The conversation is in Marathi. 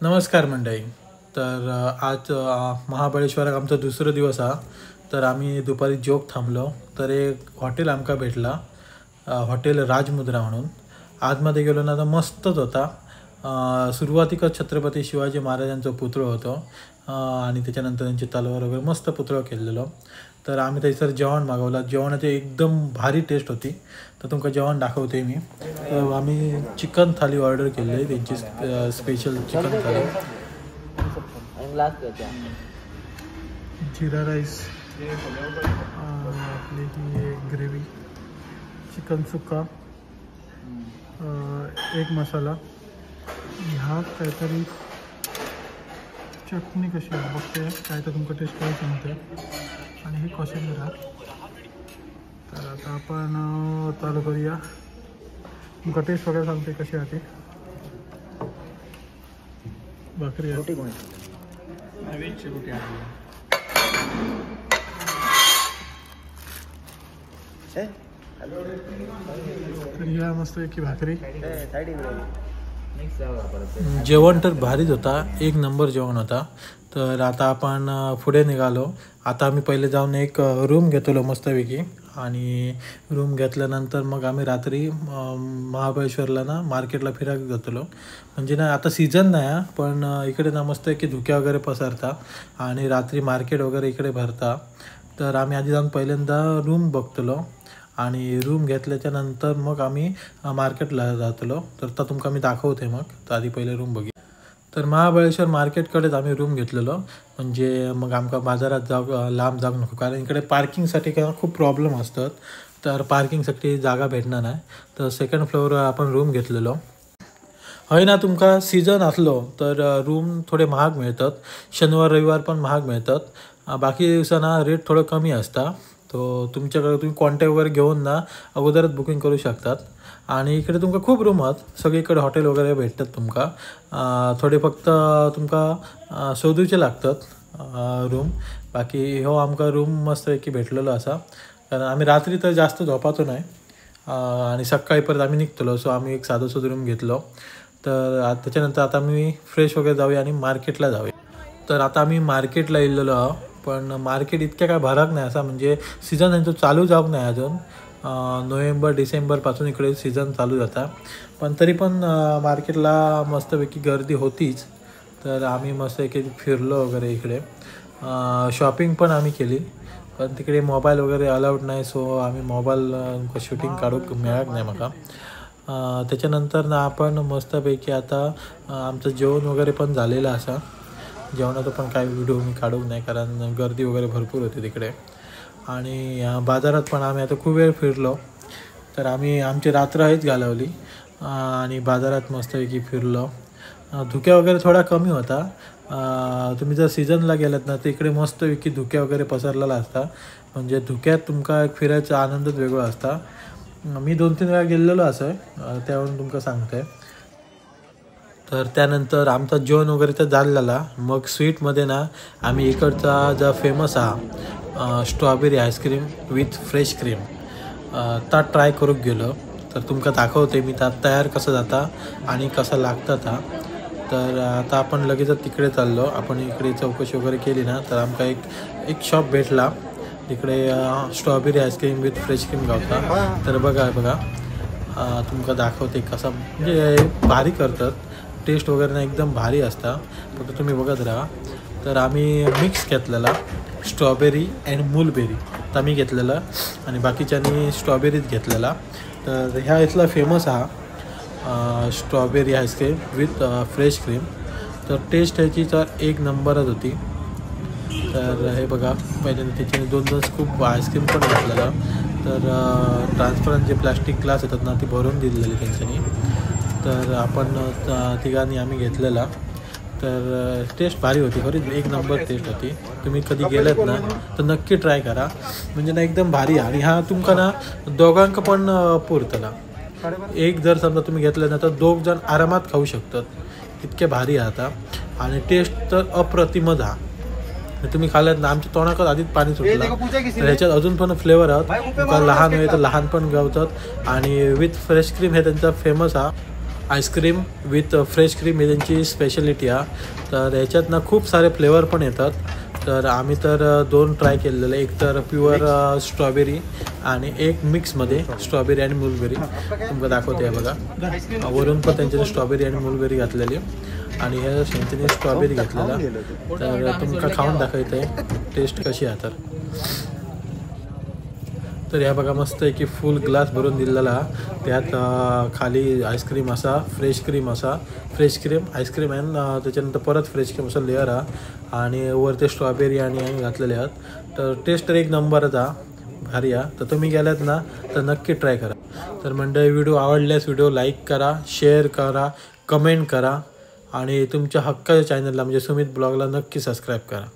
नमस्कार मंडळी. तर आज महाबळेश्वराक आमचा दुसरो दिवस हा. तर आम्ही दुपारी जोग थांबलो तर एक हॉटेल आमका भेटला, हॉटेल राजमुद्रा म्हणून. आतमध्ये गेलो ना तर मस्तच होता. सुरुवातीकच छत्रपती शिवाजी महाराजांचा पुतळो होतो आणि त्याच्यानंतर त्यांची तलवार वगैरे मस्त पुतळो केलेलो. तर आम्ही थंयसर जेवण मागवलं. जेवणाची एकदम भारी टेस्ट होती. तर तुमका जेवण दाखवते मी. तर आम्ही चिकन थाली ऑर्डर केली, त्यांची स्पेशल चिकन थाली, जिरा राईस, आपली ही ग्रेव्ही, चिकन सुक्का, एक मसाला, ह्या काहीतरी चटणी कशी आहे बघते, काय तर तुमका टेस्ट करून सांगते. आणि हे कोशिंबीर आहे. तर आता आपण चालू करूया. तुमका टेस्ट वगैरे सांगते कशी आहे ती. भाकरी रोटी रोटी तर या मस्त की भाकरी. जेवण तर भारीच होता, एक नंबर जेवण होता. तर आता आपण पुढे निघालो. आता आम्ही पहिले जाऊन एक रूम घेतलो मस्तपैकी, आणि रूम घेतल्यानंतर मग आम्ही रात्री महाबळेश्वरला ना मार्केटला फिरायला जातलो. म्हणजे ना आता सीझन नाही पण इकडे ना मस्त की धुक्या वगैरे पसरता आणि रात्री मार्केट वगैरे इकडे भरता. तर आम्ही आधी जाऊन पहिल्यांदा रूम बघतलो आणि रूम घेतल्याच्या नंतर मग आम्ही मार्केटला जातलो. तर आता तुमका मी दाखवते. मग तर आधी पहिले रूम बघी. तर महाबळेश्वर मार्केटकडेच आम्ही रूम घेतलेलो. म्हणजे मग आमका बाजारात लांब जाऊ नको, कारण इकडे पार्किंगसाठी काय खूप प्रॉब्लेम असतात. तर पार्किंगसाठी जागा भेटणार नाही. तर सेकंड फ्लोअरवर आपण रूम घेतलेलो. हय ना, तुमका सीझन असलो तर रूम थोडे महाग मिळतात. शनिवार रविवार पण महाग मिळतात. बाकी दिवसांना रेट थोडं कमी असता. तो तुमच्याकडे तुम्ही कॉन्टॅक्ट वगैरे घेऊन ना अगोदरच बुकिंग करू शकतात. आणि इकडे तुमका खूप रूम आहेत, सगळीकडे हॉटेल वगैरे भेटतात तुमका. थोडे फक्त तुमका शोधूचे लागतात रूम. बाकी हो आमका रूम मस्त की भेटलेलो असा, कारण आम्ही रात्री तर जास्त झोपातो नाही आणि सकाळी परत आम्ही निघतलो. सो आम्ही एक साधं सुद्धा रूम घेतलो. तर त्याच्यानंतर आता मी फ्रेश वगैरे जाऊया आणि मार्केटला जाऊया. तर आता आम्ही मार्केटला येलेलो आहो, पण मार्केट इतक्या काय भराक नाही असा. म्हणजे सीझन त्यांचं चालू जाऊक नाही अजून. नोव्हेंबर डिसेंबरपासून इकडे सीझन चालू जाता. पण तरी पण मार्केटला मस्तपैकी गर्दी होतीच. तर आम्ही मस्त एक फिरलो वगैरे इकडे. शॉपिंग पण आम्ही केली, पण तिकडे मोबाईल वगैरे अलाउड नाही. सो आम्ही मोबाईल शूटिंग काढूक मिळत नाही मला. त्याच्यानंतर ना आपण मस्तपैकी आता आमचं जेवण वगैरे पण झालेलं असा. जेवणाचं पण काय व्हिडिओ मी काढूक नाही, कारण गर्दी वगैरे भरपूर होती तिकडे. आणि बाजारात पण आम्ही आता खूप वेळ फिरलो. तर आम्ही आमची रात्र हेच घालवली आणि बाजारात मस्तपैकी फिरलो. धुक्या वगैरे थोडा कमी होता. तुम्ही जर सीझनला गेलात ना तर इकडे मस्तपैकी धुक्या वगैरे पसरलेला असता. म्हणजे धुक्यात तुमका एक फिरायचा आनंदच वेगळा असता. मी 2-3 वेळा गेलेलो असं त्यावरून तुमका सांगते. तर त्यानंतर आमचा जेवण वगैरे तर झालेला. मग स्वीटमध्ये ना आम्ही इकडचा जो फेमस हा strawberry ice cream with fresh cream ता ट्राय करूक गेलो. तर तुमका दाखवते मी ता तयार कसं जाता आणि कसं लागतं ता. तर आता आपण लगेचच तिकडे चाललो. आपण इकडे चौकशी वगैरे केली ना तर आमका एक शॉप भेटला तिकडे strawberry ice cream with fresh cream गावता. तर बघा तुमका दाखवते कसं, म्हणजे भारी करतात. टेस्ट वगैरे ना एकदम भारी असता. फक्त तुम्ही बघत राहा. तर आम्ही मिक्स घेतलेला स्ट्रॉबेरी अँड मुलबेरी तर मी घेतलेला आणि बाकीच्यांनी स्ट्रॉबेरीच घेतलेला. तर ह्या इथला फेमस हा strawberry ice cream with fresh cream. तर टेस्ट ह्याची तर एक नंबरच होती. तर हे बघा, पहिल्यांदा त्याच्याने 2 स्कूप आईस्क्रीम पण घेतलेला. तर ट्रान्सपरंट जे प्लास्टिक ग्लास येतात ना ती भरून दिलेली त्यांच्यानी. तर आपण तिघांनी आम्ही घेतलेला. तर टेस्ट भारी होती, खरीच एक नंबर टेस्ट होती. तुम्ही कधी गेलात ना तर नक्की ट्राय करा. म्हणजे ना एकदम भारी. आणि हा तुमका ना दोघांक पण पुरतला. एक जर समजा तुम्ही घेतलं ना तर 2 जण आरामात खाऊ शकतात. इतके भारी आता. आणि टेस्ट तर अप्रतिमच हा. तुम्ही खाल्लात ना, आमच्या तोंडाकडे आधीच पाणी सुटलं. तर ह्याच्यात अजून पण फ्लेवर आहेत. तुमका लहान आहे तर लहान पण गावतात. आणि विथ फ्रेश क्रीम हे त्यांचा फेमस हा. आईस्क्रीम विथ फ्रेश क्रीम ही त्यांची स्पेशलिटी आहे। तर ह्याच्यात ना खूप सारे फ्लेवर पण येतात। तर आम्ही तर 2 ट्राय केलेले, एक तर प्युअर स्ट्रॉबेरी आणि एक मिक्समध्ये स्ट्रॉबेरी आणि मुलबेरी। तुमका दाखवते आहे बघा, वरून पण त्यांच्याने स्ट्रॉबेरी आणि मुलबेरी घातलेली आणि ह्या त्यांच्याने स्ट्रॉबेरी घेतलेला। तर तुमका खाऊन दाखवायचं आहे टेस्ट कशी आहे। तर ह्या बघा मस्त आहे की फुल ग्लास भरून दिलेला, त्यात खाली आईस्क्रीम असा फ्रेश क्रीम आईस्क्रीम आहे, त्याच्यानंतर परत फ्रेश क्रीम असं लेअर आहे आणि वरती स्ट्रॉबेरी आणि घातलेले आहेत। तर टेस्ट तर एक नंबरच आहे, भारी आहे। तर तुम्ही गेलात ना तर नक्की ट्राय करा। तर मंडळी व्हिडिओ आवडल्यास व्हिडिओ लाईक करा, शेअर करा, कमेंट करा आणि तुमच्या हक्काच्या चॅनलला म्हणजे सुमित ब्लॉगला नक्की सबस्क्राईब करा।